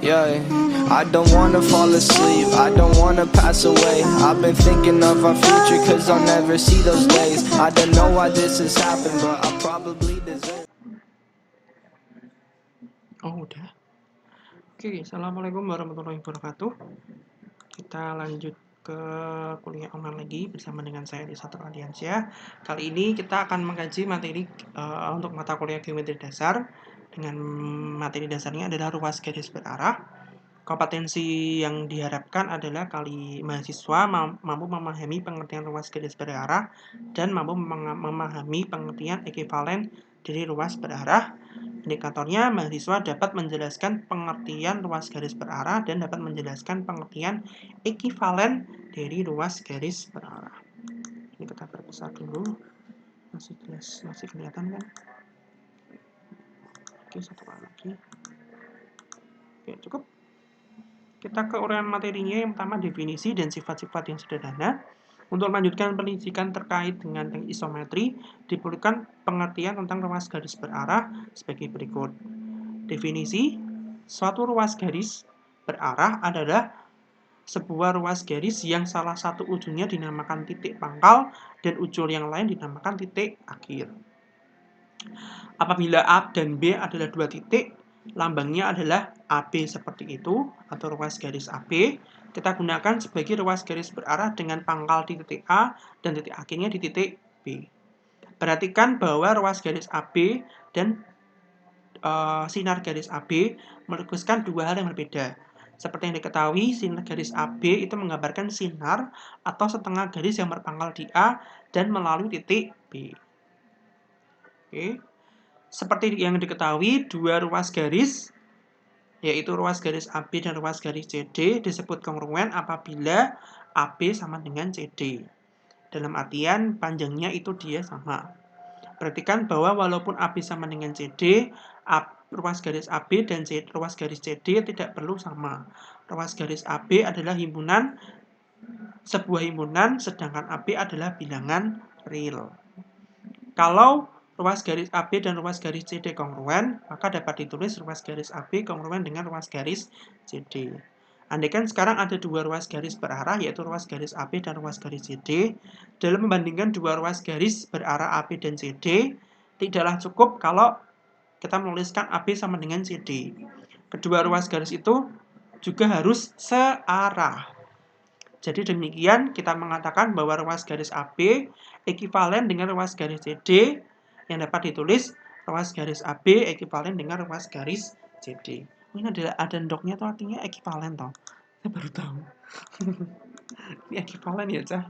Yeah, I don't wanna fall asleep, I don't wanna pass away. I've been thinking of our future cause I'll never see those days. I don't know why this has happened, but I probably deserve. Oh udah. Oke, assalamualaikum warahmatullahi wabarakatuh. Kita lanjut ke kuliah online lagi bersama dengan saya di Satu Ardiansyah. Kali ini kita akan mengkaji materi untuk mata kuliah geometri dasar. Dengan materi dasarnya adalah ruas garis berarah. Kompetensi yang diharapkan adalah mahasiswa mampu memahami pengertian ruas garis berarah dan mampu memahami pengertian ekuivalen dari ruas berarah. Indikatornya, mahasiswa dapat menjelaskan pengertian ruas garis berarah dan dapat menjelaskan pengertian ekuivalen dari ruas garis berarah. Ini kita perbesar dulu. Masih jelas, masih kelihatan kan? Oke, satu kali lagi. Oke, cukup. Kita ke uraian materinya. Yang pertama, definisi dan sifat-sifat yang sederhana. Untuk melanjutkan penelitian terkait dengan teknik isometri, diperlukan pengertian tentang ruas garis berarah sebagai berikut. Definisi, suatu ruas garis berarah adalah sebuah ruas garis yang salah satu ujungnya dinamakan titik pangkal dan ujung yang lain dinamakan titik akhir. Apabila A dan B adalah dua titik, lambangnya adalah AB seperti itu, atau ruas garis AB. Kita gunakan sebagai ruas garis berarah dengan pangkal di titik A dan titik akhirnya di titik B. Perhatikan bahwa ruas garis AB dan sinar garis AB melukiskan dua hal yang berbeda. Seperti yang diketahui, sinar garis AB itu menggambarkan sinar atau setengah garis yang berpangkal di A dan melalui titik B. Oke. Seperti yang diketahui, dua ruas garis, yaitu ruas garis AB dan ruas garis CD, disebut kongruen apabila AB sama dengan CD. Dalam artian, panjangnya itu dia sama. Perhatikan bahwa walaupun AB sama dengan CD, ruas garis AB dan ruas garis CD tidak perlu sama. Ruas garis AB adalah sebuah himpunan, sedangkan AB adalah bilangan real. Kalau ruas garis AB dan ruas garis CD kongruen, maka dapat ditulis ruas garis AB kongruen dengan ruas garis CD. Andaikan sekarang ada dua ruas garis berarah, yaitu ruas garis AB dan ruas garis CD. Dalam membandingkan dua ruas garis berarah AB dan CD, tidaklah cukup kalau kita menuliskan AB sama dengan CD. Kedua ruas garis itu juga harus searah. Jadi demikian kita mengatakan bahwa ruas garis AB ekuivalen dengan ruas garis CD, yang dapat ditulis ruas garis AB ekuivalen dengan ruas garis CD. Ini ada ndoknya tuh artinya ekuivalen toh. Saya baru tahu. Ini ekuivalen ya, Cah.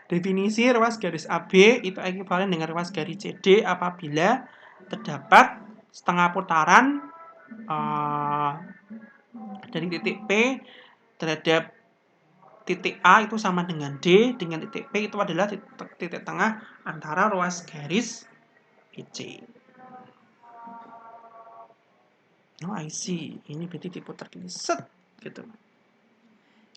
Definisi ruas garis AB itu ekuivalen dengan ruas garis CD apabila terdapat setengah putaran dari titik P terhadap titik A itu sama dengan D, dengan titik P itu adalah titik tengah antara ruas garis BC. Oh, I see. Ini berarti diputar gini, set, gitu.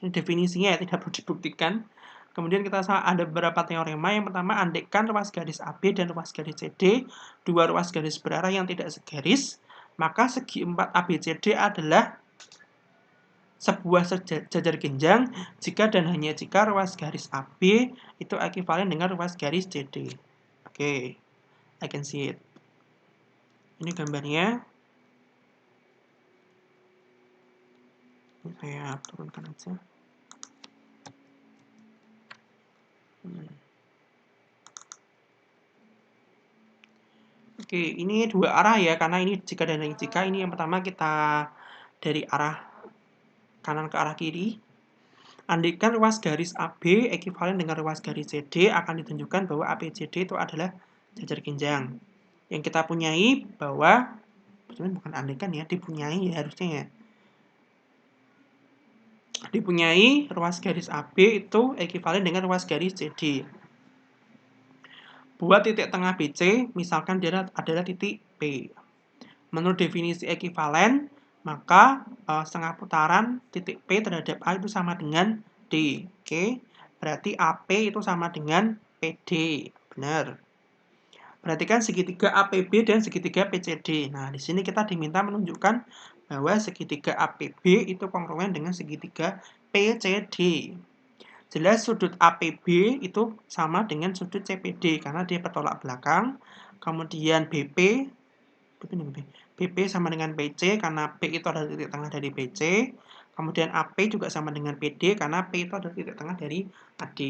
Ini definisinya ya, tidak perlu dibuktikan. Kemudian kita ada beberapa teorema. Yang pertama, andaikan ruas garis AB dan ruas garis CD, dua ruas garis berarah yang tidak segaris, maka segi 4 ABCD adalah sebuah jajar genjang jika dan hanya jika ruas garis AB itu ekuivalen dengan ruas garis CD. Oke, I can see it. Ini gambarnya. Ini saya turunkan aja. Oke, ini dua arah ya, karena ini jika dan hanya jika. Ini yang pertama kita dari arah kanan ke arah kiri. Andaikan ruas garis AB ekuivalen dengan ruas garis CD, akan ditunjukkan bahwa ABCD itu adalah jajar genjang. Yang kita punyai bahwa, sebenarnya bukan andaikan ya, dipunyai ya harusnya ya. Dipunyai ruas garis AB itu ekuivalen dengan ruas garis CD. Buat titik tengah BC, misalkan dia adalah titik P. Menurut definisi ekuivalen, maka setengah putaran titik P terhadap A itu sama dengan D. Oke? Berarti AP itu sama dengan PD. Benar. Perhatikan segitiga APB dan segitiga PCD. Nah, di sini kita diminta menunjukkan bahwa segitiga APB itu kongruen dengan segitiga PCD. Jelas sudut APB itu sama dengan sudut CPD karena dia bertolak belakang. Kemudian BP sama dengan PC karena P itu adalah titik tengah dari PC. Kemudian AP juga sama dengan PD karena P itu adalah titik tengah dari AD.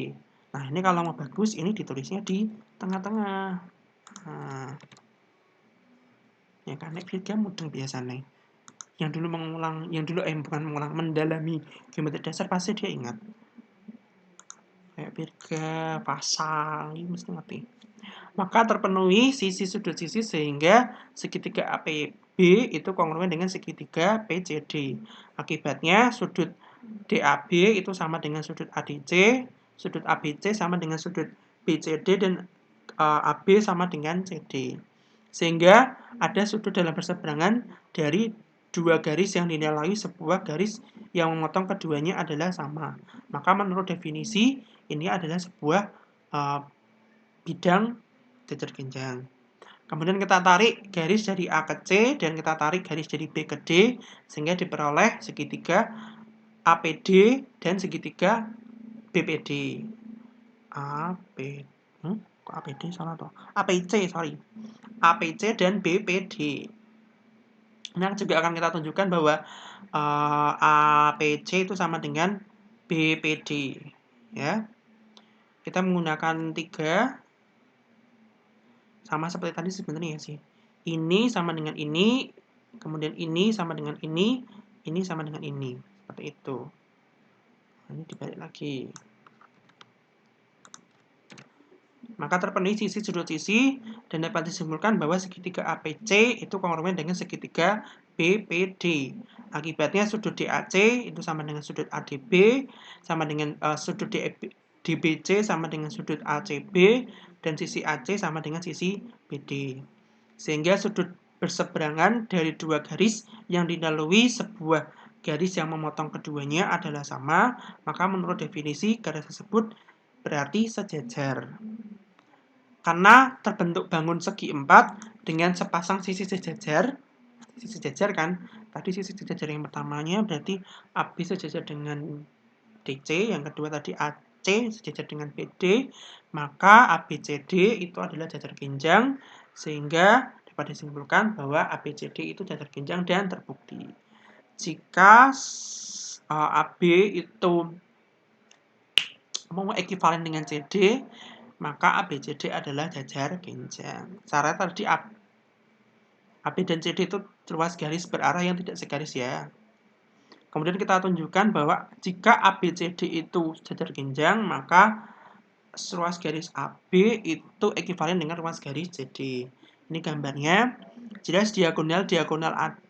Nah, ini kalau mau bagus, ini ditulisnya di tengah-tengah. Nah, ya kan, nek mudeng biasanya. Yang dulu mendalami geometri dasar pasti dia ingat. Kayak virga, pasang, ini mesti ngerti. Maka terpenuhi sisi sudut sisi sehingga segitiga APB itu kongruen dengan segitiga PCD. Akibatnya sudut DAB itu sama dengan sudut ADC, sudut ABC sama dengan sudut BCD, dan AB sama dengan CD. Sehingga ada sudut dalam berseberangan dari dua garis yang dinilai sebuah garis yang memotong keduanya adalah sama. Maka menurut definisi ini adalah sebuah bidang jajar genjang. Kemudian kita tarik garis dari A ke C dan kita tarik garis dari B ke D sehingga diperoleh segitiga APD dan segitiga BPD. APD salah toh. APC dan BPD. Nah, juga akan kita tunjukkan bahwa APC itu sama dengan BPD, ya. Kita menggunakan 3 sama seperti tadi sebenarnya sih. Ini sama dengan ini, kemudian ini sama dengan ini sama dengan ini. Seperti itu. Ini dibalik lagi. Maka terpenuhi sisi sudut sisi dan dapat disimpulkan bahwa segitiga APC itu kongruen dengan segitiga BPD. Akibatnya sudut DAC itu sama dengan sudut ADB, sama dengan sudut DBC sama dengan sudut ACB, dan sisi AC sama dengan sisi BD. Sehingga sudut berseberangan dari dua garis yang dilalui sebuah garis yang memotong keduanya adalah sama, maka menurut definisi garis tersebut berarti sejajar. Karena terbentuk bangun segi 4 dengan sepasang sisi sejajar kan, tadi sisi sejajar yang pertamanya berarti AB sejajar dengan DC, yang kedua tadi AC sejajar dengan BD, maka ABCD itu adalah jajar genjang, sehingga dapat disimpulkan bahwa ABCD itu jajar genjang dan terbukti. Jika AB itu mau ekivalen dengan CD, maka ABCD adalah jajar genjang. Cara tadi AB dan CD itu ruas garis berarah yang tidak segaris ya. Kemudian kita tunjukkan bahwa jika ABCD itu jajar genjang, maka ruas garis AB itu ekivalen dengan ruas garis CD. Ini gambarnya. Jelas diagonal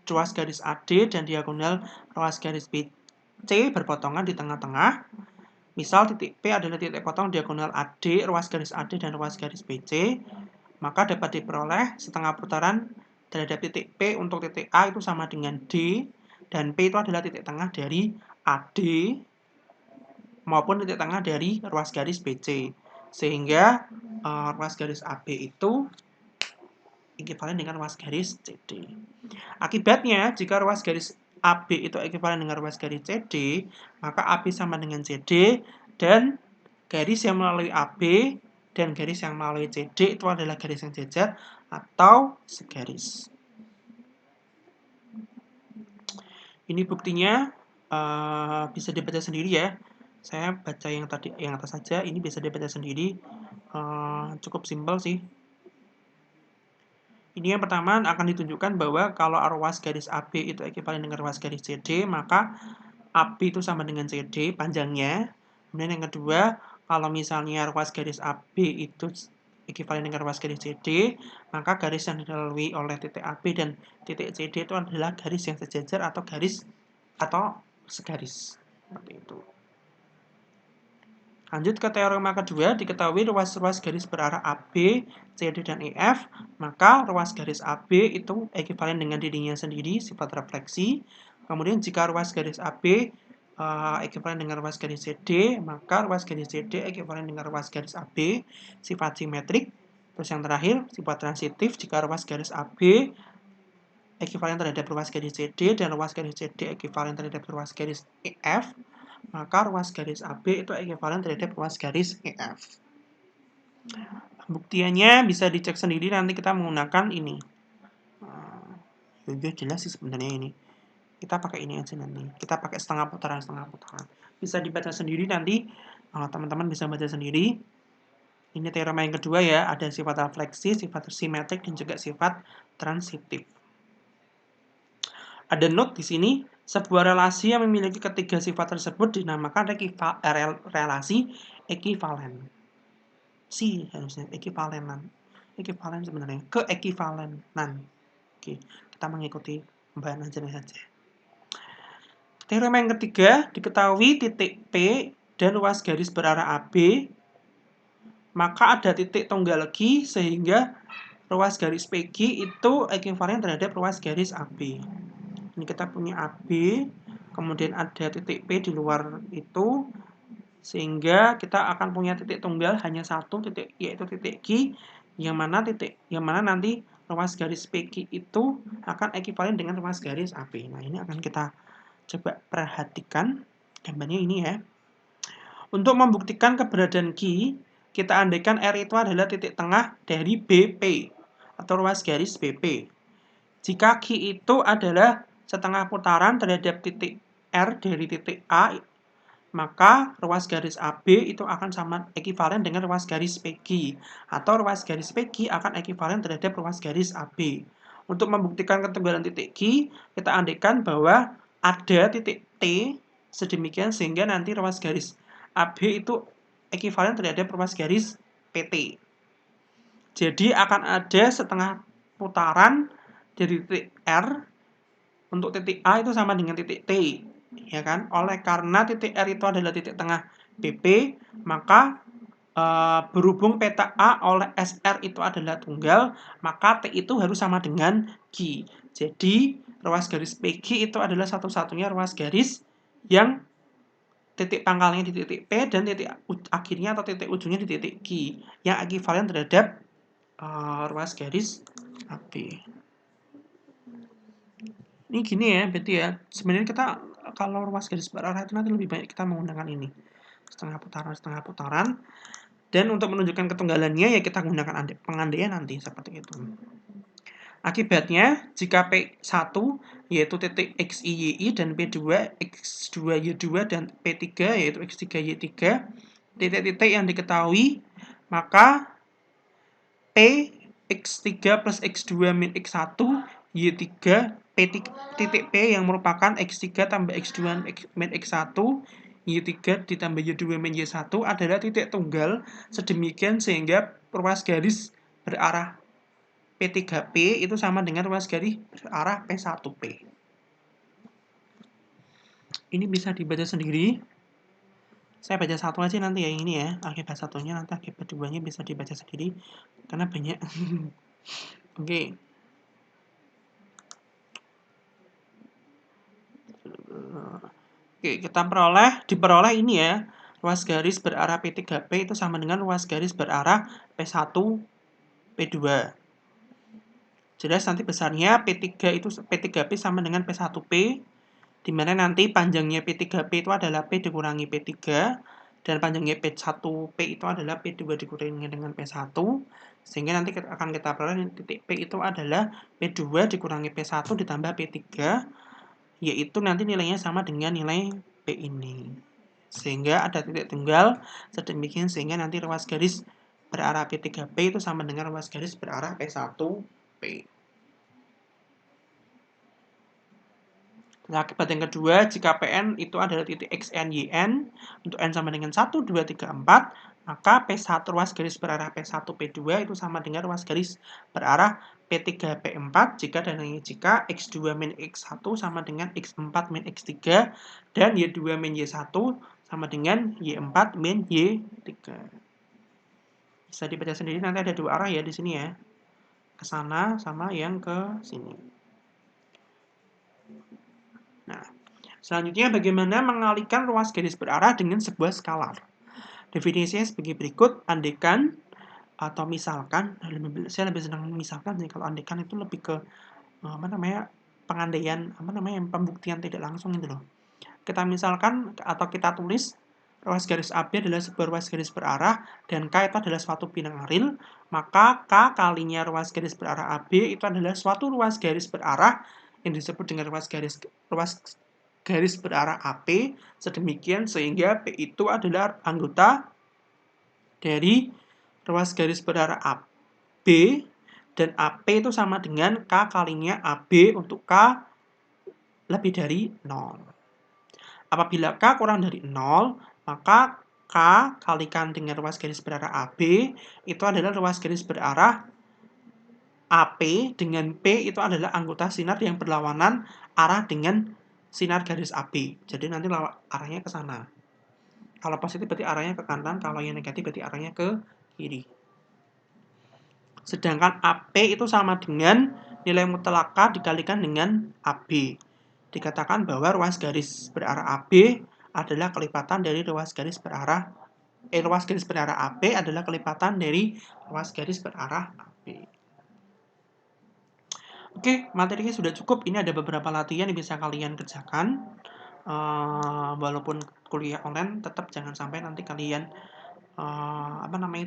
ruas garis AD dan diagonal ruas garis BC berpotongan di tengah-tengah. Misal titik P adalah titik potong diagonal AD, ruas garis AD dan ruas garis BC, maka dapat diperoleh setengah putaran terhadap titik P untuk titik A itu sama dengan D, dan P itu adalah titik tengah dari AD maupun titik tengah dari ruas garis BC. Sehingga ruas garis AB itu ekivalen dengan ruas garis CD. Akibatnya, jika ruas garis AB itu ekivalen dengan ruas garis CD, maka AB sama dengan CD, dan garis yang melalui AB dan garis yang melalui CD itu adalah garis yang jajar atau segaris. Ini buktinya bisa dibaca sendiri ya. Saya baca yang atas saja, ini bisa dibaca sendiri. Cukup simpel sih. Ini yang pertama akan ditunjukkan bahwa kalau ruas garis AB itu ekivalen dengan ruas garis CD, maka AB itu sama dengan CD panjangnya. Kemudian yang kedua, kalau misalnya ruas garis AB itu ekivalen dengan ruas garis CD, maka garis yang dilalui oleh titik AB dan titik CD itu adalah garis yang sejajar atau segaris. Seperti itu. Lanjut ke teorema kedua, diketahui ruas-ruas garis berarah AB, CD, dan EF, maka ruas garis AB itu ekivalen dengan dirinya sendiri, sifat refleksi. Kemudian jika ruas garis AB ekivalen dengan ruas garis CD, maka ruas garis CD ekivalen dengan ruas garis AB, sifat simetrik. Terus yang terakhir, sifat transitif jika ruas garis AB ekivalen terhadap ruas garis CD dan ruas garis CD ekivalen terhadap ruas garis EF, maka ruas garis AB itu ekivalen terhadap ruas garis EF. Pembuktiannya bisa dicek sendiri, nanti kita menggunakan ini. Ya jelas sih sebenarnya ini. Kita pakai ini aja nanti. Kita pakai setengah putaran. Bisa dibaca sendiri nanti, teman-teman bisa baca sendiri. Ini teorema yang kedua ya, ada sifat refleksi, sifat simetrik, dan juga sifat transitif. Ada note di sini, sebuah relasi yang memiliki ketiga sifat tersebut dinamakan relasi ekivalen. Harusnya ekivalenan. Ekivalen sebenarnya, keekivalenan. Oke, kita mengikuti pembahasan saja. Teorema yang ketiga, diketahui titik P dan ruas garis berarah AB, maka ada titik tunggal Q sehingga ruas garis PQ itu ekivalen terhadap ruas garis AB. Ini kita punya AB, kemudian ada titik P di luar itu, sehingga kita akan punya titik tunggal hanya satu titik, yaitu titik Q, yang mana nanti ruas garis PQ itu akan ekivalen dengan ruas garis AB. Nah, ini akan kita coba perhatikan gambarnya ini ya. Untuk membuktikan keberadaan Q, kita andaikan R itu adalah titik tengah dari BP atau ruas garis BP. Jika Q itu adalah setengah putaran terhadap titik R dari titik A, maka ruas garis AB itu akan sama ekivalen dengan ruas garis PQ, atau ruas garis PQ akan ekivalen terhadap ruas garis AB. Untuk membuktikan ketunggalan titik Q, kita andaikan bahwa ada titik T sedemikian sehingga nanti ruas garis AB itu ekivalen terhadap ruas garis PT. Jadi akan ada setengah putaran dari titik R untuk titik A itu sama dengan titik T, ya kan? Oleh karena titik R itu adalah titik tengah BP, maka berhubung peta A oleh SR itu adalah tunggal, maka T itu harus sama dengan Q. Jadi ruas garis PQ itu adalah satu-satunya ruas garis yang titik pangkalnya di titik P dan titik akhirnya atau titik ujungnya di titik Q, yang ekivalen terhadap ruas garis AB. Ini gini ya, berarti ya, sebenarnya kita kalau ruas garis berarah itu nanti lebih banyak kita menggunakan ini, setengah putaran. Dan untuk menunjukkan ketunggalannya ya kita gunakan pengandaian nanti seperti itu. Akibatnya, jika P1 yaitu titik XI-YI dan P2 X2Y2 dan P3 yaitu X3Y3 titik-titik yang diketahui, maka P X3 plus X2 min X1 Y3 titik P yang merupakan X3 tambah X2 min X1 Y3 ditambah Y2 min Y1 adalah titik tunggal sedemikian sehingga ruas garis berarah P3P itu sama dengan ruas garis berarah P1P. Ini bisa dibaca sendiri. Saya baca satu aja nanti ya, ini ya, akibat satunya, nanti akibat duanya bisa dibaca sendiri karena banyak. Oke. Oke, kita diperoleh ini ya, ruas garis berarah P3P itu sama dengan ruas garis berarah P1 P2. Jelas nanti besarnya P3P sama dengan P1P, di mana nanti panjangnya P3P itu adalah P dikurangi P3 dan panjangnya P1P itu adalah P2 dikurangi dengan P1, sehingga nanti akan kita peroleh titik P itu adalah P2 dikurangi P1 ditambah P3, yaitu nanti nilainya sama dengan nilai P ini. Sehingga ada titik tunggal sedemikian sehingga nanti ruas garis berarah P3P itu sama dengan ruas garis berarah P1P. Nah, akibat yang kedua, jika Pn itu adalah titik Xn, Yn, untuk N sama dengan 1, 2, 3, 4, maka P1 ruas garis berarah P1, P2 itu sama dengan ruas garis berarah P3, P4, jika dan hanya jika X2 min X1 sama dengan X4 min X3, dan Y2 min Y1 sama dengan Y4 min Y3. Bisa dibaca sendiri, nanti ada dua arah ya di sini ya, ke sana sama yang ke sini. Nah, selanjutnya bagaimana mengalihkan ruas garis berarah dengan sebuah skalar. Definisinya sebagai berikut, andaikan atau misalkan, saya lebih senang misalkan sih, kalau andaikan itu lebih ke pengandaian, pembuktian tidak langsung itu loh. Kita misalkan atau kita tulis ruas garis AB adalah sebuah ruas garis berarah dan K itu adalah suatu bilangan real, maka K kalinya ruas garis berarah AB itu adalah suatu ruas garis berarah yang disebut dengan ruas garis berarah AP, sedemikian sehingga P itu adalah anggota dari ruas garis berarah AB dan AP itu sama dengan K kalinya AB untuk K lebih dari 0. Apabila K kurang dari 0, maka K kalikan dengan ruas garis berarah AB itu adalah ruas garis berarah AP dengan P itu adalah anggota sinar yang berlawanan arah dengan sinar garis AB. Jadi nanti arahnya ke sana. Kalau positif berarti arahnya ke kanan, kalau yang negatif berarti arahnya ke kiri. Sedangkan AP itu sama dengan nilai mutlak K dikalikan dengan AB. Dikatakan bahwa ruas garis berarah AB adalah kelipatan dari ruas garis berarah AP adalah kelipatan dari ruas garis berarah AB. Oke, materinya sudah cukup. Ini ada beberapa latihan yang bisa kalian kerjakan. Walaupun kuliah online, tetap jangan sampai nanti kalian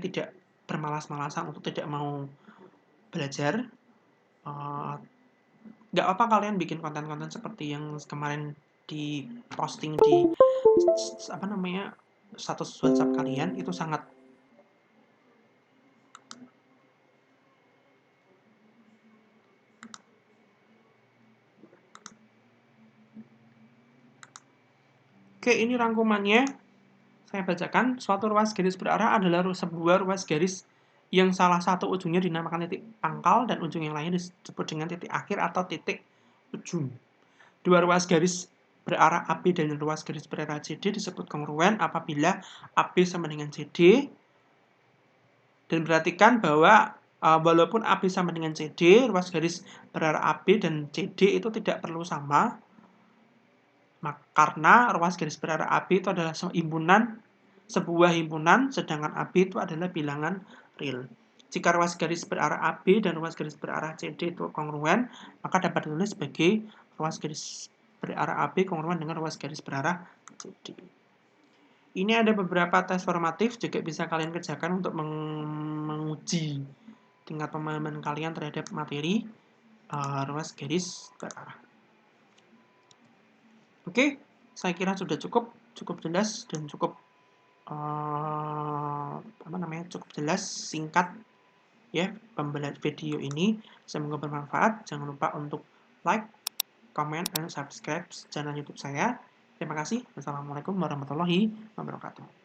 tidak bermalas-malasan untuk tidak mau belajar. Nggak apa kalian bikin konten-konten seperti yang kemarin di posting di status WhatsApp kalian, itu sangat Oke, ini rangkumannya. Saya bacakan, suatu ruas garis berarah adalah sebuah ruas garis yang salah satu ujungnya dinamakan titik pangkal dan ujung yang lainnya disebut dengan titik akhir atau titik ujung. Dua ruas garis berarah AB dan ruas garis berarah CD disebut kongruen apabila AB sama dengan CD. Dan perhatikan bahwa walaupun AB sama dengan CD, ruas garis berarah AB dan CD itu tidak perlu sama. Karena ruas garis berarah AB itu adalah sebuah himpunan, sedangkan AB itu adalah bilangan real. Jika ruas garis berarah AB dan ruas garis berarah CD itu kongruen, maka dapat ditulis sebagai ruas garis berarah AB kongruen dengan ruas garis berarah CD. Ini ada beberapa tes formatif, juga bisa kalian kerjakan untuk menguji tingkat pemahaman kalian terhadap materi ruas garis berarah. Oke, saya kira sudah cukup jelas dan cukup cukup jelas, singkat ya pembelajaran video ini. Semoga bermanfaat. Jangan lupa untuk like, comment, dan subscribe channel YouTube saya. Terima kasih. Wassalamualaikum warahmatullahi wabarakatuh.